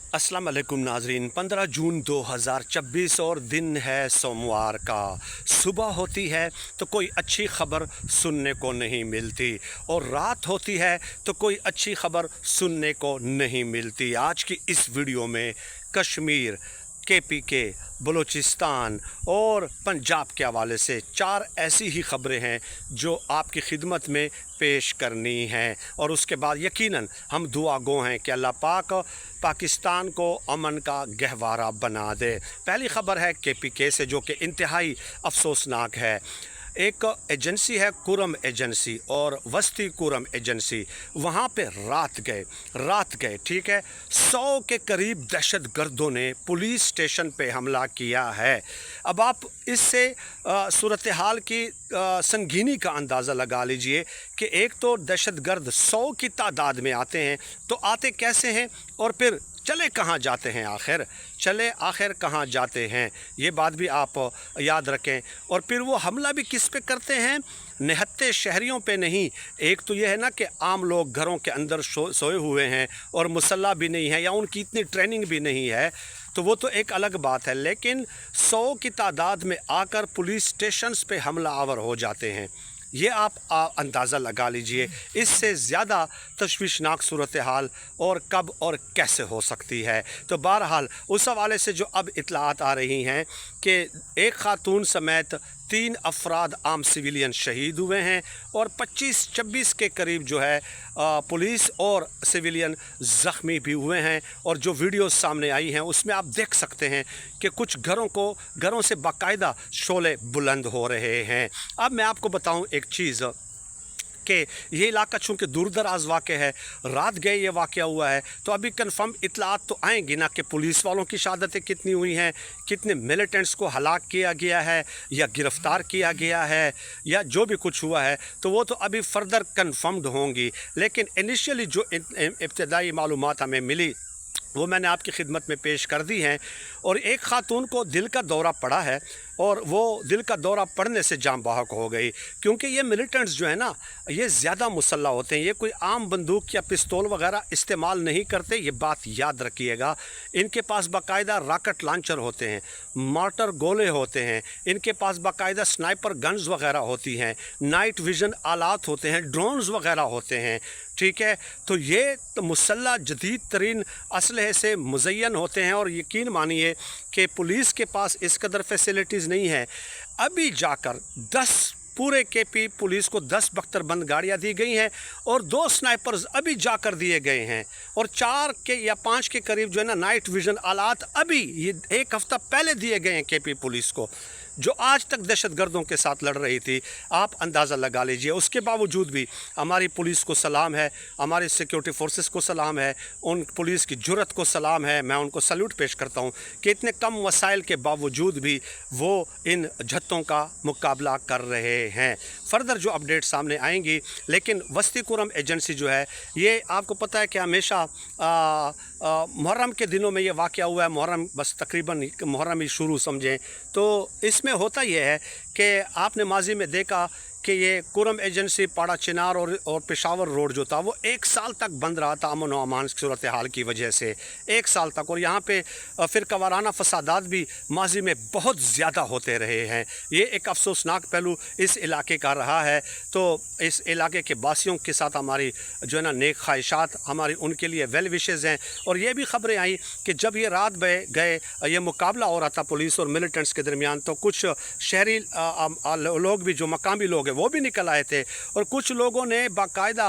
अस्सलाम वालेकुम नाजरीन। 15 जून 2026 और दिन है सोमवार का। सुबह होती है तो कोई अच्छी ख़बर सुनने को नहीं मिलती और रात होती है तो कोई अच्छी ख़बर सुनने को नहीं मिलती। आज की इस वीडियो में कश्मीर, KPK, बलूचिस्तान और पंजाब के हवाले से 4 ऐसी ही ख़बरें हैं जो आपकी खिदमत में पेश करनी हैं और उसके बाद यकीनन हम दुआ गो हैं कि अल्लाह पाक पाकिस्तान को अमन का गहवारा बना दे। पहली ख़बर है KPK से जो कि इंतहाई अफसोसनाक है। एक एजेंसी है कुरम एजेंसी और वस्ती कुरम एजेंसी, वहाँ पे रात गए ठीक है। 100 के करीब दहशत गर्दों ने पुलिस स्टेशन पे हमला किया है। अब आप इससे सूरत हाल की संगीनी का अंदाज़ा लगा लीजिए कि एक तो दहशत गर्द 100 की तादाद में आते हैं, तो आते कैसे हैं और फिर चले कहाँ जाते हैं, आखिर कहाँ जाते हैं, ये बात भी आप याद रखें। और फिर वो हमला भी किस पे करते हैं? निहत्ते शहरियों पे नहीं। एक तो ये है ना कि आम लोग घरों के अंदर सोए हुए हैं और मुसल्ला भी नहीं है या उनकी इतनी ट्रेनिंग भी नहीं है, तो वो तो एक अलग बात है। लेकिन 100 की तादाद में आकर पुलिस स्टेशंस पे हमला आवर हो जाते हैं, ये आप अंदाज़ा लगा लीजिए। इससे ज़्यादा तशवीशनाक सूरत हाल और कब और कैसे हो सकती है। तो बहरहाल उस हवाले से जो अब इत्तलात आ रही हैं कि एक खातून समेत 3 अफराद आम सिविलियन शहीद हुए हैं और 25-26 के करीब जो है पुलिस और सिविलियन ज़ख्मी भी हुए हैं। और जो वीडियोस सामने आई हैं उसमें आप देख सकते हैं कि कुछ घरों से बाकायदा शोले बुलंद हो रहे हैं। अब मैं आपको बताऊं एक चीज़ कि ये इलाका चूँकि दूर दराज वाक़ है, रात गए ये वाक़ हुआ है, तो अभी कन्फर्म इतलात तो आएंगी ना कि पुलिस वालों की शहादतें कितनी हुई हैं, कितने मिलिटेंट्स को हलाक किया गया है या गिरफ़्तार किया गया है या जो भी कुछ हुआ है, तो वो तो अभी फर्दर कन्फर्म्ड होंगी। लेकिन इनिशियली जो इब्तदाई मालूमात हमें मिली वो मैंने आपकी खिदमत में पेश कर दी हैं। और एक खातून को दिल का दौरा पड़ा है और वो दिल का दौरा पड़ने से जान बहक हो गई, क्योंकि ये मिलिटेंट्स जो है ना, ये ज़्यादा मुसल्ला होते हैं, ये कोई आम बंदूक या पिस्तौल वगैरह इस्तेमाल नहीं करते, ये बात याद रखिएगा। इनके पास बाकायदा रॉकेट लॉन्चर होते हैं, मार्टर गोले होते हैं, इनके पास बाकायदा स्नाइपर गन्स वगैरह होती हैं, नाइट विज़न आलात होते हैं, ड्रोन्स वगैरह होते हैं, ठीक है। तो ये तो मुसल्ला जदीद तरीन असलहे से मुज़य्यन होते हैं और यकीन मानिए कि पुलिस के पास इस कदर फैसिलिटीज़ नहीं है। अभी जाकर 10 पूरे KP पुलिस को 10 बख्तरबंद गाड़ियाँ दी गई हैं और 2 स्नाइपर्स अभी जाकर दिए गए हैं और 4 के या 5 के करीब जो है ना नाइट विज़न आलात अभी ये 1 हफ़्ता पहले दिए गए हैं KP पुलिस को, जो आज तक दहशत गर्दों के साथ लड़ रही थी। आप अंदाज़ा लगा लीजिए। उसके बावजूद भी हमारी पुलिस को सलाम है, हमारी सिक्योरिटी फोर्सेस को सलाम है, उन पुलिस की जुर्रत को सलाम है, मैं उनको सल्यूट पेश करता हूँ कि इतने कम वसाइल के बावजूद भी वो इन झत्तों का मुकाबला कर रहे हैं। फर्दर जो अपडेट सामने आएंगी, लेकिन वस्ती कुरम एजेंसी जो है, ये आपको पता है कि हमेशा मुहर्रम के दिनों में ये वाक़या हुआ है। मुहर्रम बस तकरीबन मुहर्रम ही शुरू समझें। तो इसमें होता यह है कि आपने माजी में देखा कि ये कुरम एजेंसी पाड़ा चिनार और पेशावर रोड जो था वो 1 साल तक बंद रहा था अमन व अमान सूरत हाल की वजह से, 1 साल तक। और यहाँ पे फ़िरका वाराना फसादात भी माजी में बहुत ज़्यादा होते रहे हैं। ये एक अफसोसनाक पहलू इस इलाके का रहा है। तो इस इलाके के बासियों के साथ हमारी जो है ना नेक ख्वाहिशात, हमारी उनके लिए वेल विशेज़ हैं। और ये भी ख़बरें आई कि जब ये रात गए ये मुकाबला हो रहा था पुलिस और मिलिटेंट्स के दरमियान, तो कुछ शहरी लोग भी जो मकामी लोग हैं वो भी निकल आए थे और कुछ लोगों ने बाकायदा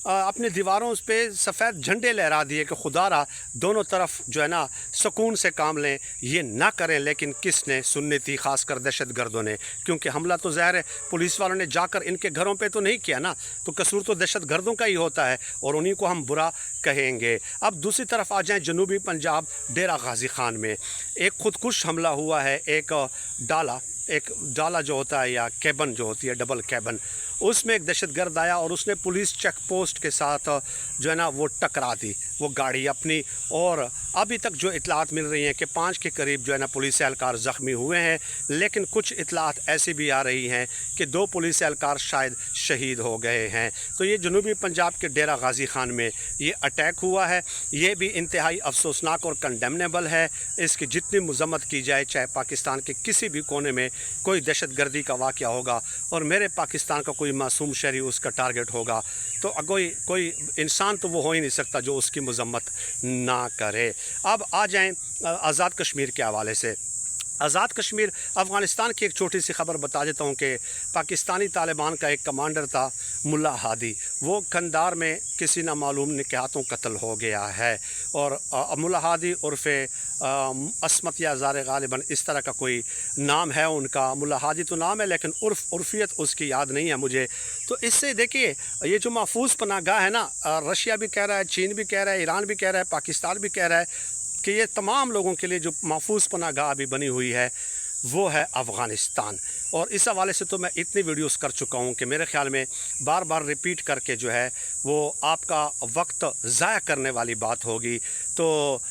अपनी दीवारों पे सफ़ेद झंडे लहरा दिए कि खुदारा दोनों तरफ जो है ना सुकून से काम लें, ये ना करें। लेकिन किसने सुननी थी? ख़ासकर दहशत गर्दों ने, क्योंकि हमला तो ज़ाहिर है पुलिस वालों ने जाकर इनके घरों पे तो नहीं किया ना, तो कसूर तो दहशत गर्दों का ही होता है और उन्हीं को हम बुरा कहेंगे। अब दूसरी तरफ आ जाएँ जनूबी पंजाब, डेरा गाजी खान में एक खुदकुश हमला हुआ है। एक डाला जो होता है या कैबन जो होती है, डबल कैबन, उसमें एक दहशतगर्द आया और उसने पुलिस चेक पोस्ट के साथ जो है ना वो टकरा दी वो गाड़ी अपनी। और अभी तक जो इतलात मिल रही हैं कि 5 के करीब जो है ना पुलिस एहलकार ज़ख्मी हुए हैं। लेकिन कुछ इतलात ऐसी भी आ रही हैं कि 2 पुलिस एहलकार शायद शहीद हो गए हैं। तो ये जनूबी पंजाब के डेरा गाजी खान में ये अटैक हुआ है, ये भी इंतहाई अफसोसनाक और कंडेमनेबल है। इसकी जितनी मजम्मत की जाए, चाहे पाकिस्तान के किसी भी कोने में कोई दहशत गर्दी का वाक़या होगा और मेरे पाकिस्तान का कोई मासूम शहरी उसका टारगेट होगा, तो कोई इंसान तो वो हो ही नहीं सकता जो उसकी मजम्मत ना करे। अब आ जाएँ आज़ाद कश्मीर के हवाले से। आज़ाद कश्मीर अफ़गानिस्तान की एक छोटी सी ख़बर बता देता हूँ कि पाकिस्तानी तालिबान का एक कमांडर था मुल्ला हादी, वो कंधार में किसी नामालूम के हाथों कत्ल हो गया है। और मुल्ला हादी उर्फ़ असमत या ज़ार गालिबन इस तरह का कोई नाम है उनका। मुल्ला हादी तो नाम है लेकिन उर्फियत उसकी याद नहीं है मुझे। तो इससे देखिए ये जो महफूज पनाहगाह है ना, रशिया भी कह रहा है, चीन भी कह रहा है, ईरान भी कह रहा है, पाकिस्तान भी कह रहा है कि ये तमाम लोगों के लिए जो महफूज पनाहगाह अभी बनी हुई है वो है अफ़गानिस्तान। और इस हवाले से तो मैं इतनी वीडियोस कर चुका हूँ कि मेरे ख़्याल में बार बार रिपीट करके जो है वो आपका वक्त ज़ाया करने वाली बात होगी। तो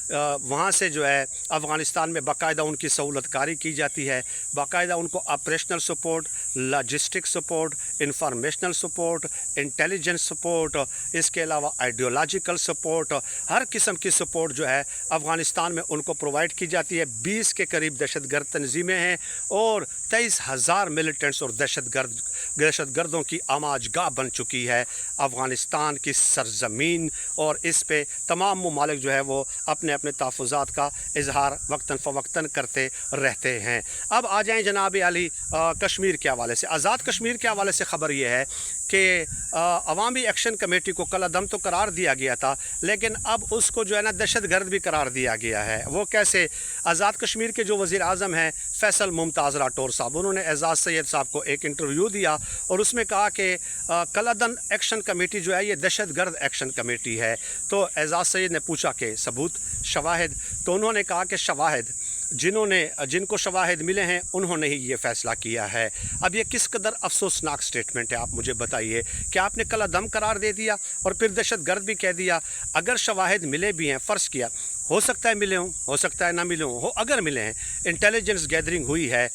वहाँ से जो है अफ़गानिस्तान में बाकायदा उनकी सहूलतकारी की जाती है, बाकायदा उनको operational support, logistic support, informational support, intelligence support, इसके अलावा आइडियोलॉजिकल सपोर्ट, हर किस्म की सपोर्ट जो है अफ़गानिस्तान में उनको प्रोवाइड की जाती है। 20 के करीब दहशतगर्द तंजीमें हैं और 23,000 मिलिटेंट्स और दहशतगर्दों की आमाजगाह बन चुकी है अफ़गानिस्तान की सरज़मीन। और इस पे तमाम ममालिक जो है वो अपने अपने तहफ़्फ़ुज़ात का इजहार वक्तन फ़वक्तन करते रहते हैं। अब आ जाएँ जनाब अली कश्मीर के हवाले से। आज़ाद कश्मीर के हवाले से ख़बर ये है कि अवामी एक्शन कमेटी को कल अदम तो करार दिया गया था, लेकिन अब उसको जो है ना दहशतगर्द भी करार दिया गया है। वो कैसे? आज़ाद कश्मीर के जो वज़ीर आज़म हैं फैसल मुमताज़ राठौर साहब, उन्होंने एजाज़ सैयद साहब को एक इंटरव्यू दिया और उसमें कहा कि कल अदम एक्शन कमेटी जो है ये दहशतगर्द एक्शन कमेटी है। तो एजाज़ सैयद ने पूछा कि सबूत, शवाहिद? तो उन्होंने कहा कि शवाहिद जिनको शवाहिद मिले हैं उन्होंने ही ये फ़ैसला किया है। अब ये किस कदर अफसोसनाक स्टेटमेंट है, आप मुझे बताइए कि आपने कल अदम करार दे दिया और फिर दहशतगर्द भी कह दिया। अगर शवाहिद मिले भी हैं, फ़र्ज़ किया, हो सकता है मिले हों, हो सकता है ना मिले हों, अगर मिले हैं, इंटेलिजेंस गैदरिंग हुई है,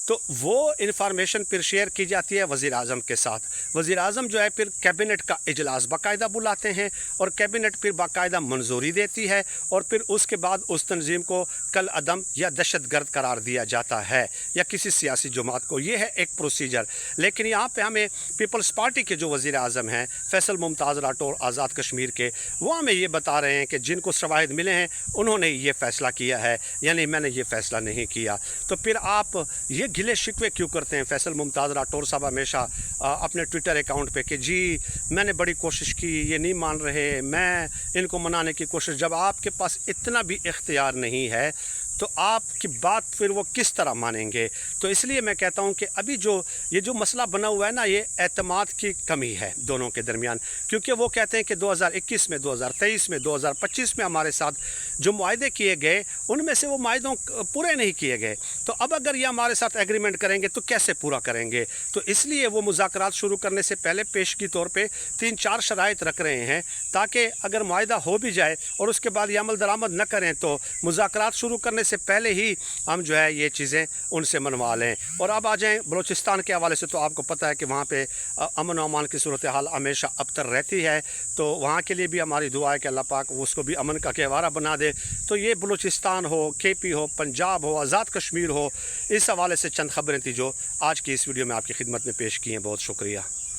तो वो इन्फॉर्मेशन फिर शेयर की जाती है वज़ीर आज़म के साथ। वज़ीर आज़म जो है फिर कैबिनेट का इजलास बाकायदा बुलाते हैं और कैबिनेट फिर बाकायदा मंजूरी देती है और फिर उसके बाद उस तंजीम को कल अदम या दहशतगर्द करार दिया जाता है या किसी सियासी जमात को। ये है एक प्रोसीजर। लेकिन यहाँ पे हमें पीपल्स पार्टी के जो वज़ीर आज़म हैं फैसल मुमताज़ राठौर आज़ाद कश्मीर के, वो हमें ये बता रहे हैं कि जिनको शवाहिद मिले हैं उन्होंने ये फ़ैसला किया है, यानी मैंने ये फ़ैसला नहीं किया। तो फिर आप ये गिले शिकवे क्यों करते हैं? फैसल मुमताज़ राठौर साहब हमेशा अपने ट्विटर अकाउंट पे कि जी मैंने बड़ी कोशिश की, ये नहीं मान रहे, मैं इनको मनाने की कोशिश। जब आपके पास इतना भी इख्तियार नहीं है तो आपकी बात फिर वो किस तरह मानेंगे? तो इसलिए मैं कहता हूँ कि अभी ये जो मसला बना हुआ है ना, ये एतमाद की कमी है दोनों के दरमियान। क्योंकि वो कहते हैं कि 2021 में, 2023 में, 2025 में हमारे साथ जो मुआहदे किए गए उनमें से वो मुआहदों पूरे नहीं किए गए। तो अब अगर ये हमारे साथ एग्रीमेंट करेंगे तो कैसे पूरा करेंगे? तो इसलिए वो मुज़ाकरात शुरू करने से पहले पेशगी तौर पर 3-4 शराइत रख रहे हैं ताकि अगर मुआहदा हो भी जाए और उसके बाद ये अमल दरामद न करें तो मुज़ाकरात शुरू करने से पहले ही हम जो है ये चीज़ें उनसे मनवा लें। और अब आ जाएं बलूचिस्तान के हवाले से। तो आपको पता है कि वहाँ पे अमन अमान की सूरत हाल हमेशा अबतर रहती है, तो वहाँ के लिए भी हमारी दुआ है कि अल्लाह पाक उसको भी अमन का गहवारा बना दे। तो ये बलूचिस्तान हो, KP हो, पंजाब हो, आज़ाद कश्मीर हो, इस हवाले से चंद खबरें थी जो आज की इस वीडियो में आपकी खिदमत में पेश की हैं। बहुत शुक्रिया।